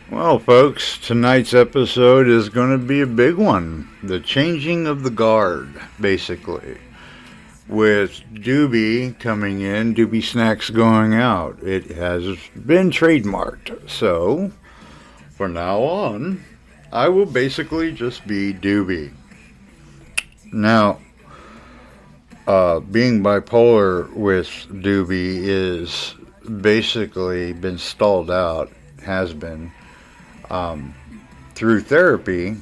Well, folks, tonight's episode is going to be a big one. The changing of the guard, basically. With Dewbee coming in, Dewbee Snacks going out. It has been trademarked. So, from now on, I will basically just be Dewbee. Now, being bipolar with Dewbee is basically been stalled out, has been. Um, Through therapy,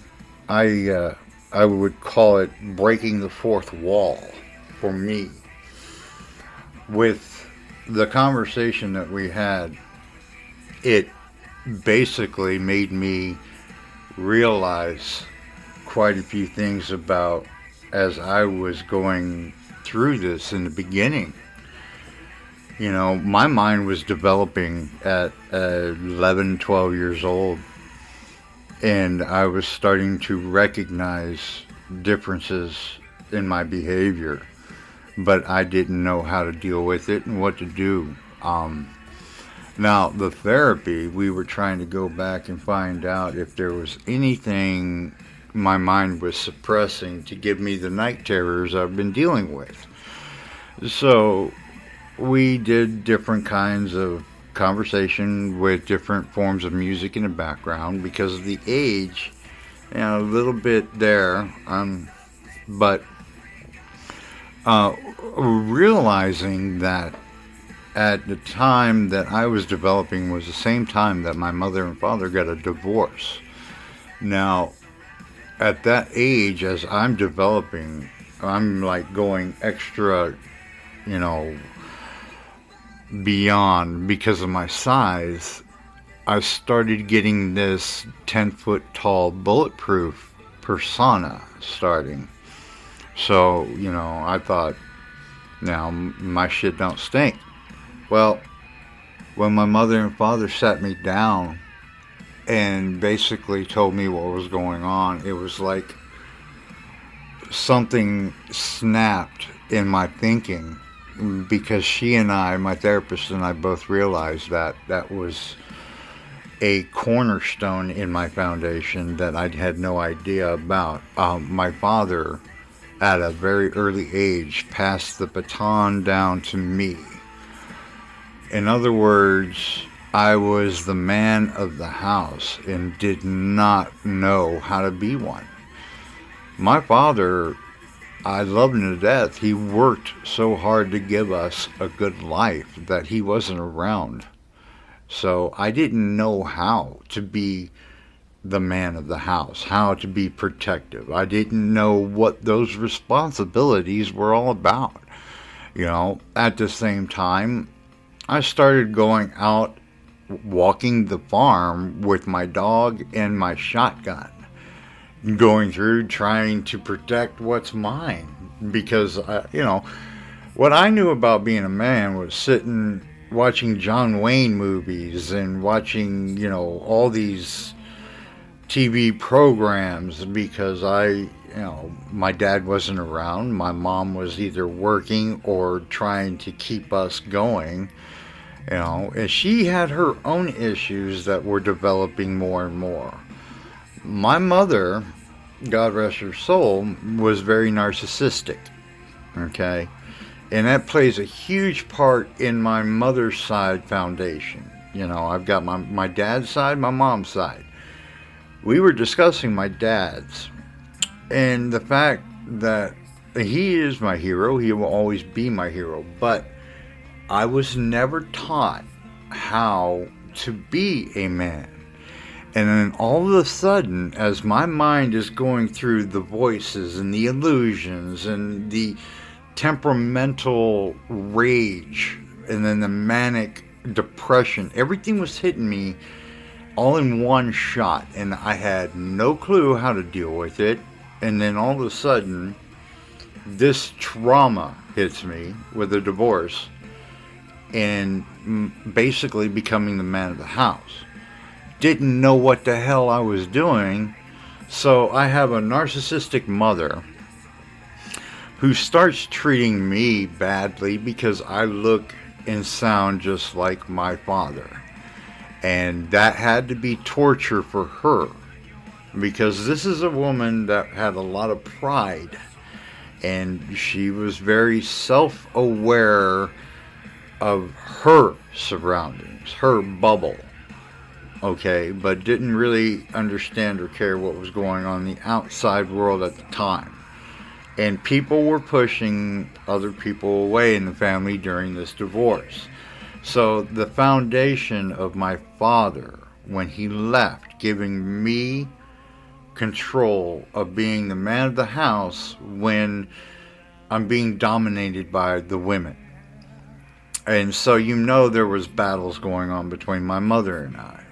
I would call it breaking the fourth wall for me. With the conversation that we had, it basically made me realize quite a few things about as I was going through this in the beginning. You know, my mind was developing at 11, 12 years old, and I was starting to recognize differences in my behavior, but I didn't know how to deal with it and what to do. Now, the therapy, we were trying to go back and find out if there was anything my mind was suppressing to give me the night terrors I've been dealing with. So, we did different kinds of conversation with different forms of music in the background because of the age, a little bit there, but realizing that at the time that I was developing was the same time that my mother and father got a divorce. Now, at that age, as I'm developing, I'm like going extra, you know, beyond because of my size. I started getting this 10-foot tall bulletproof persona starting. So, I thought, now my shit don't stink. Well, when my mother and father sat me down and basically told me what was going on, it was like something snapped in my thinking because she and I, my therapist and I, both realized that that was a cornerstone in my foundation that I had no idea about. My father, at a very early age, passed the baton down to me. In other words, I was the man of the house and did not know how to be one. My father, I loved him to death. He worked so hard to give us a good life that he wasn't around. So I didn't know how to be the man of the house, how to be protective. I didn't know what those responsibilities were all about. At the same time, I started going out walking the farm with my dog and my shotgun, going through trying to protect what's mine because what I knew about being a man was sitting watching John Wayne movies and watching all these TV programs because my dad wasn't around. My mom was either working or trying to keep us going. And she had her own issues that were developing more and more. My mother, God rest her soul, was very narcissistic. Okay? And that plays a huge part in my mother's side foundation. I've got my dad's side, my mom's side. We were discussing my dad's. And the fact that he is my hero, he will always be my hero. But I was never taught how to be a man. And then all of a sudden, as my mind is going through the voices and the illusions and the temperamental rage and then the manic depression, everything was hitting me all in one shot. And I had no clue how to deal with it. And then all of a sudden, this trauma hits me with a divorce and basically becoming the man of the house. Didn't know what the hell I was doing, so I have a narcissistic mother who starts treating me badly because I look and sound just like my father. And that had to be torture for her, because this is a woman that had a lot of pride, and she was very self-aware of her surroundings, her bubble, okay, but didn't really understand or care what was going on in the outside world at the time. And people were pushing other people away in the family during this divorce. So the foundation of my father, when he left, giving me control of being the man of the house when I'm being dominated by the women. And so there was battles going on between my mother and I.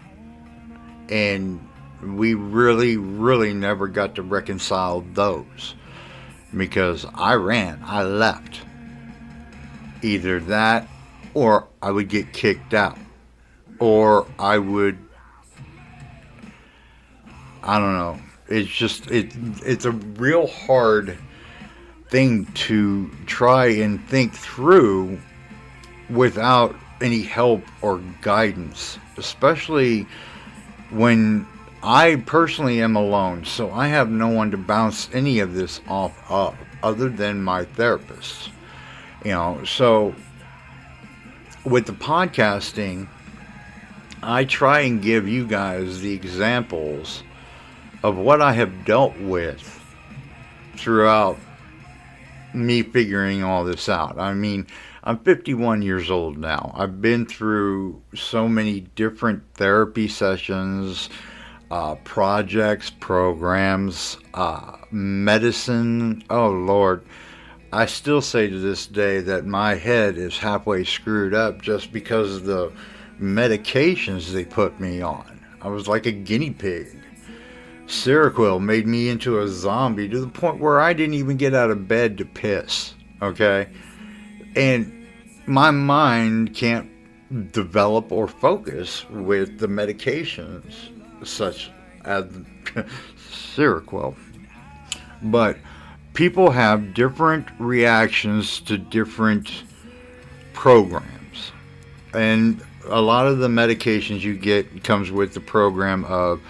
And we really, really never got to reconcile those. Because I left. Either that, or I would get kicked out. Or I don't know. It's just, it's a real hard thing to try and think through without any help or guidance. Especially when I personally am alone, so I have no one to bounce any of this off of other than my therapist. So with the podcasting, I try and give you guys the examples of what I have dealt with throughout me figuring all this out. I mean, I'm 51 years old now. I've been through so many different therapy sessions, projects, programs, medicine. Oh, Lord. I still say to this day that my head is halfway screwed up just because of the medications they put me on. I was like a guinea pig. Seroquel made me into a zombie to the point where I didn't even get out of bed to piss. Okay? And my mind can't develop or focus with the medications such as Seroquel. But people have different reactions to different programs. And a lot of the medications you get comes with the program of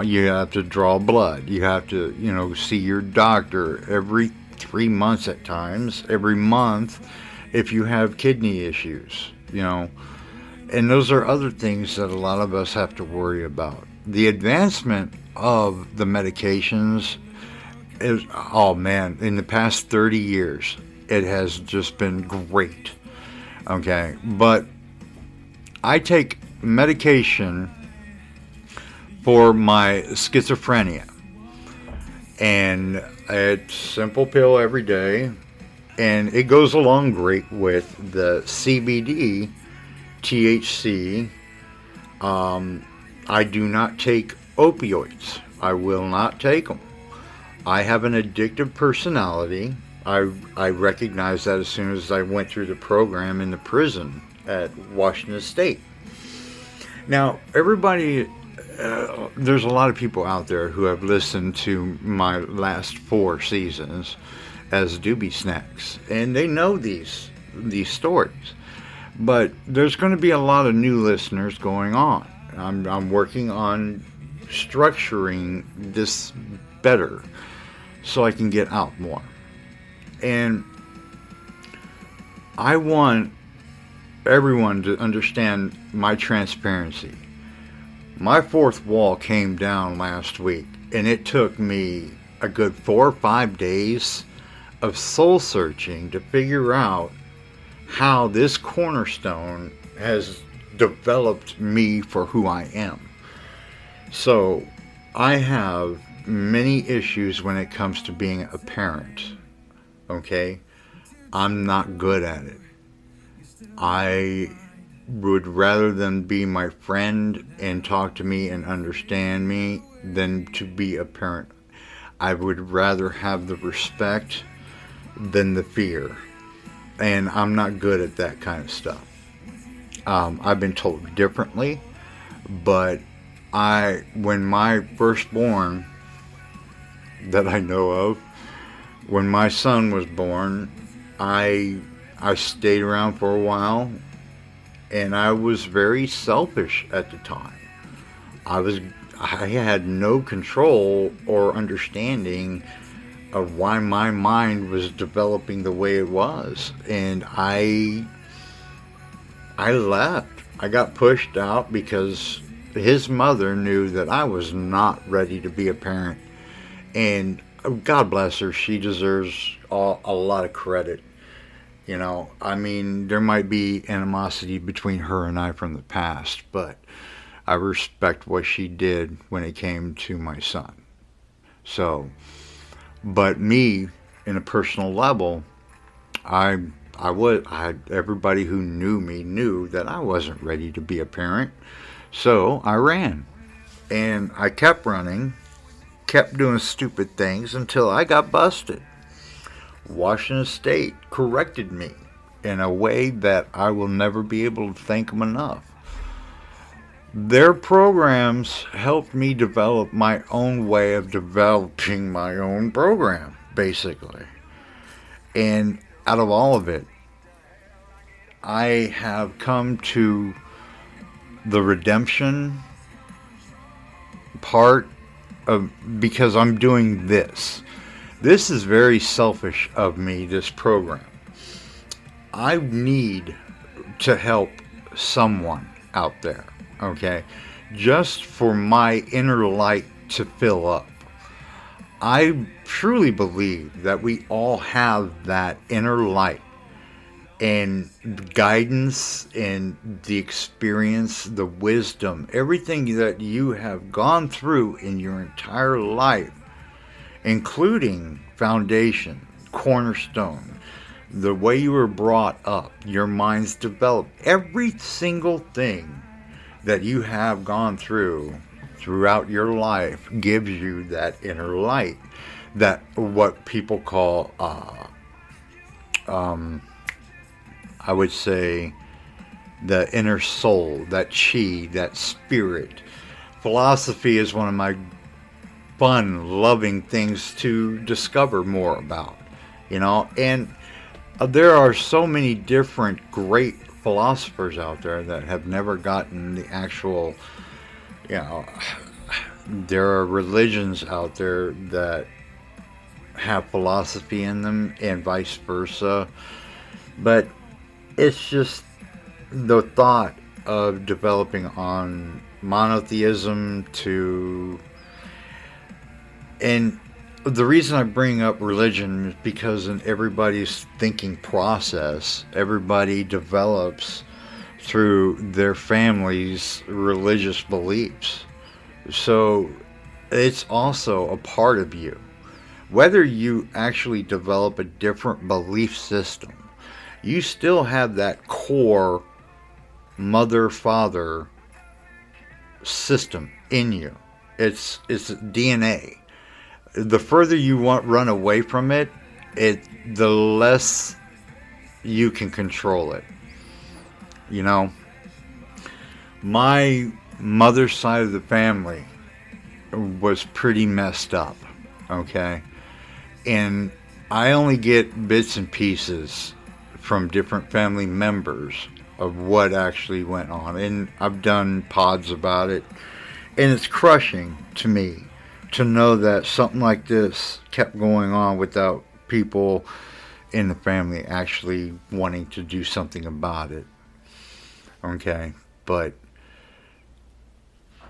you have to draw blood. You have to, see your doctor every 3 months at times, every month if you have kidney issues, And those are other things that a lot of us have to worry about. The advancement of the medications is, oh man, in the past 30 years, it has just been great. Okay, but I take medication for my schizophrenia, and it's simple pill every day, and it goes along great with the CBD, THC. I do not take opioids. I will not take them. I have an addictive personality. I recognized that as soon as I went through the program in the prison at Washington State. Now, everybody, there's a lot of people out there who have listened to my last 4 seasons as Dewbee Snacks, and they know these stories. But there's going to be a lot of new listeners going on. I'm working on structuring this better so I can get out more. And I want everyone to understand my transparency. My 4th wall came down last week, and it took me a good 4 or 5 days of soul searching to figure out how this cornerstone has developed me for who I am. So I have many issues when it comes to being a parent. Okay? I'm not good at it. I would rather them be my friend and talk to me and understand me than to be a parent. I would rather have the respect than the fear. And I'm not good at that kind of stuff. I've been told differently, but when my firstborn that I know of, when my son was born, I stayed around for a while, and I was very selfish at the time. I was I had no control or understanding of why my mind was developing the way it was, and I left. I got pushed out because his mother knew that I was not ready to be a parent, and God bless her, she deserves a lot of credit. I mean, there might be animosity between her and I from the past, but I respect what she did when it came to my son. So, but me, in a personal level, I everybody who knew me knew that I wasn't ready to be a parent. So I ran, and I kept running, kept doing stupid things until I got busted. Washington State corrected me in a way that I will never be able to thank them enough. Their programs helped me develop my own way of developing my own program, basically. And out of all of it, I have come to the redemption part of, because I'm doing this. This is very selfish of me, this program. I need to help someone out there, okay? Just for my inner light to fill up. I truly believe that we all have that inner light and guidance and the experience, the wisdom, everything that you have gone through in your entire life, including foundation, cornerstone, the way you were brought up, your mind's developed, every single thing that you have gone throughout your life gives you that inner light, that what people call I would say the inner soul, that chi, that spirit. Philosophy is one of my fun, loving things to discover more about, and there are so many different great philosophers out there that have never gotten the actual, there are religions out there that have philosophy in them and vice versa, but it's just the thought of developing on monotheism and the reason I bring up religion is because in everybody's thinking process, everybody develops through their family's religious beliefs. So it's also a part of you. Whether you actually develop a different belief system, you still have that core mother-father system in you. It's DNA. The further you run away from it, the less you can control it. My mother's side of the family was pretty messed up, okay? And I only get bits and pieces from different family members of what actually went on. And I've done pods about it. And it's crushing to me to know that something like this kept going on without people in the family actually wanting to do something about it. Okay? But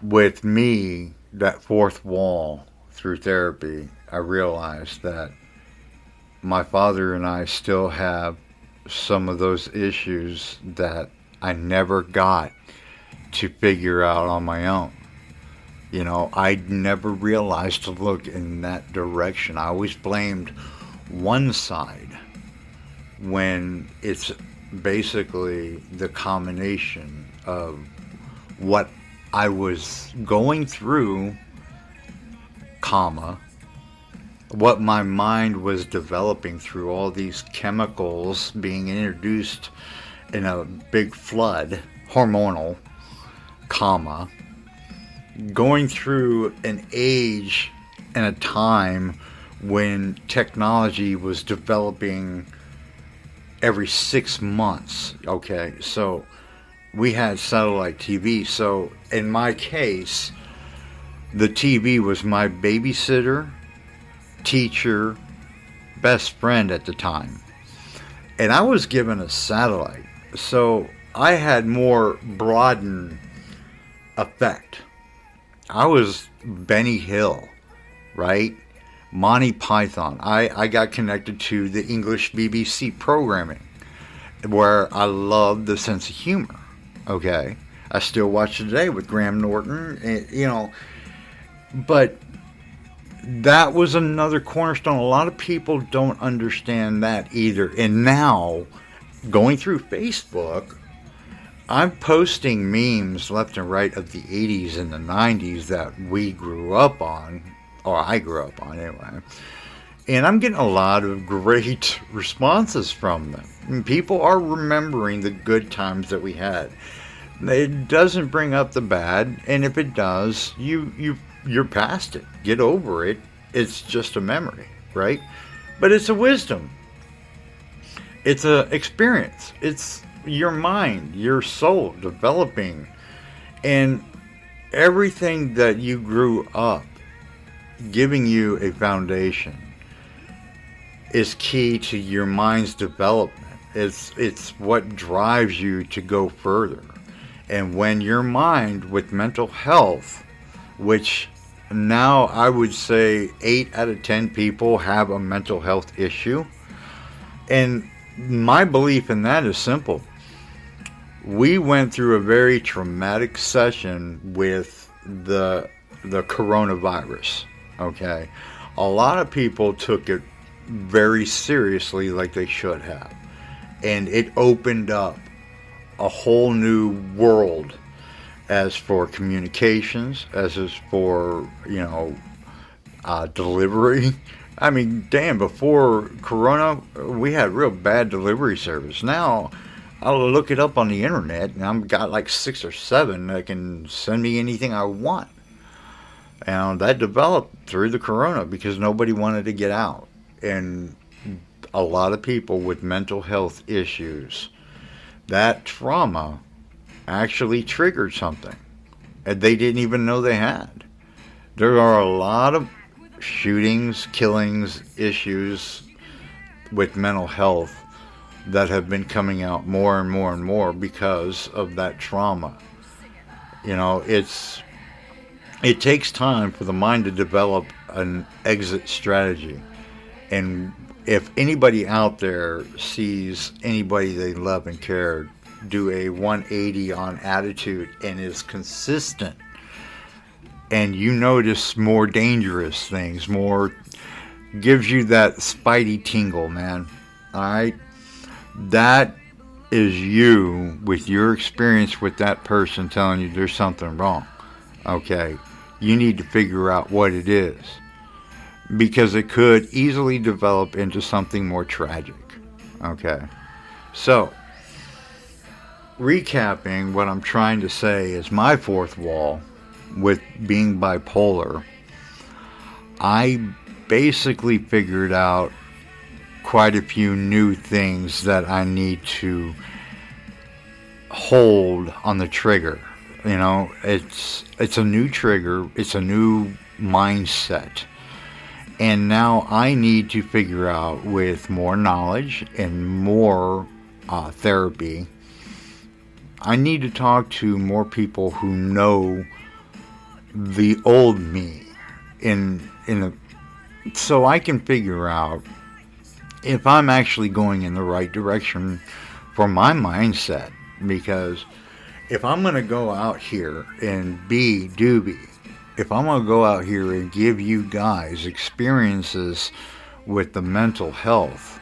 with me, that fourth wall through therapy, I realized that my father and I still have some of those issues that I never got to figure out on my own. I never realized to look in that direction. I always blamed one side when it's basically the combination of what I was going through, what my mind was developing through all these chemicals being introduced in a big flood, hormonal, going through an age and a time when technology was developing every 6 months. Okay, so we had satellite TV. So in my case, the TV was my babysitter, teacher, best friend at the time. And I was given a satellite. So I had more broadened effect. I was Benny Hill, right? Monty Python. I got connected to the English BBC programming where I loved the sense of humor. Okay. I still watch it today with Graham Norton, but that was another cornerstone. A lot of people don't understand that either. And now, going through Facebook, I'm posting memes left and right of the 80s and the 90s that we grew up on, or I grew up on anyway. And I'm getting a lot of great responses from them. And people are remembering the good times that we had. It doesn't bring up the bad, and if it does, you're past it. Get over it. It's just a memory, right? But it's a wisdom. It's a experience. It's your mind, your soul developing, and everything that you grew up giving you a foundation is key to your mind's development. It's what drives you to go further. And when your mind with mental health, which now I would say 8 out of 10 people have a mental health issue, and my belief in that is simple. We went through a very traumatic session with the coronavirus. Okay, a lot of people took it very seriously, like they should have, and it opened up a whole new world as for communications, as is for delivery. I mean, damn, before Corona, we had real bad delivery service. Now, I'll look it up on the internet, and I've got like 6 or 7 that can send me anything I want. And that developed through the Corona because nobody wanted to get out. And a lot of people with mental health issues, that trauma actually triggered something and they didn't even know they had. There are a lot of shootings, killings, issues with mental health that have been coming out more and more and more because of that trauma. It takes time for the mind to develop an exit strategy. And if anybody out there sees anybody they love and care do a 180 on attitude and is consistent, and you notice more dangerous things, more gives you that spidey tingle, man. Alright? That is you with your experience with that person telling you there's something wrong. Okay? You need to figure out what it is, because it could easily develop into something more tragic. Okay? So, recapping, what I'm trying to say is my fourth wall with being bipolar, I basically figured out quite a few new things that I need to hold on the trigger. It's a new trigger, it's a new mindset. And now I need to figure out, with more knowledge and more therapy, I need to talk to more people who know the old me so I can figure out if I'm actually going in the right direction for my mindset. Because if I'm going to go out here and be Dewbee, if I'm going to go out here and give you guys experiences with the mental health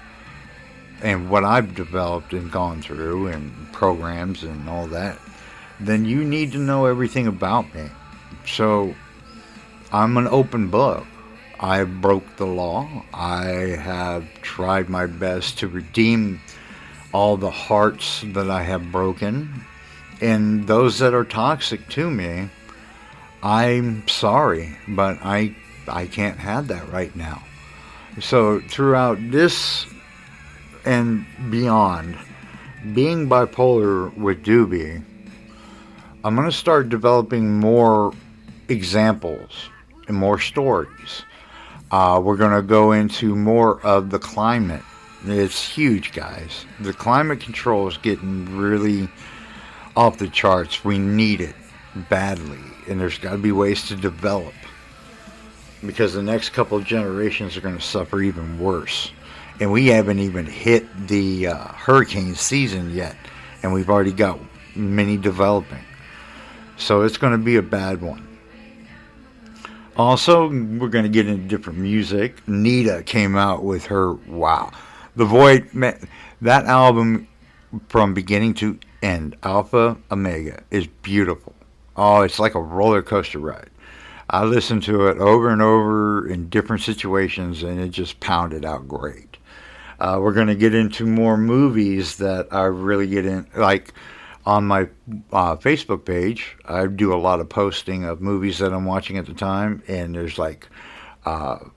and what I've developed and gone through and programs and all that, then you need to know everything about me. So I'm an open book. I broke the law. I have tried my best to redeem all the hearts that I have broken. And those that are toxic to me, I'm sorry, but I can't have that right now. So throughout this and beyond, being bipolar with Dewbee I'm going to start developing more examples and more stories. We're going to go into more of the climate. It's huge, guys. The climate control is getting really off the charts. We need it badly, and there's got to be ways to develop because the next couple of generations are going to suffer even worse. And we haven't even hit the hurricane season yet, and we've already got many developing. So it's going to be a bad one. Also, we're going to get into different music. Nita came out with her, wow. The Void, that album from beginning to end, Alpha Omega, is beautiful. Oh, it's like a roller coaster ride. I listened to it over and over in different situations, and it just pounded out great. We're going to get into more movies that I really get in, like on my Facebook page. I do a lot of posting of movies that I'm watching at the time, and there's like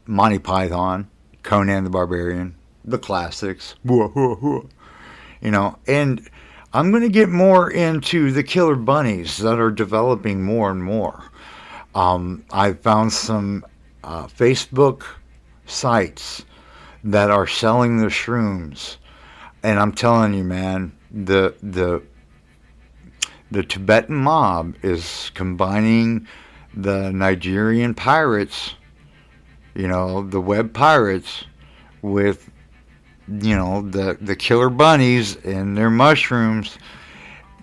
Monty Python, Conan the Barbarian, the classics, you know, and I'm going to get more into the killer bunnies that are developing more and more. I found some Facebook sites that are selling the shrooms, and I'm telling you, man, the Tibetan mob is combining the Nigerian pirates, you know, the web pirates, with, you know, the killer bunnies and their mushrooms.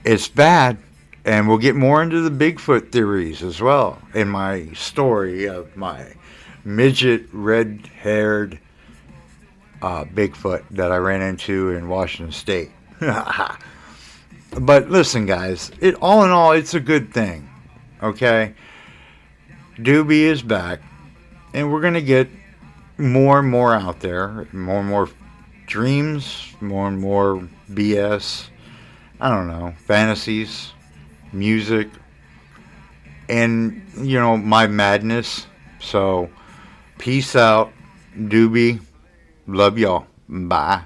It's bad. And we'll get more into the Bigfoot theories as well in my story of my midget red-haired Bigfoot that I ran into in Washington State. But listen, guys, all in all, it's a good thing. Okay? Dewbee is back, and we're going to get more and more out there, more and more dreams, more and more BS, I don't know, fantasies, music, and, you know, my madness. So, peace out, Dewbee. Love y'all. Bye.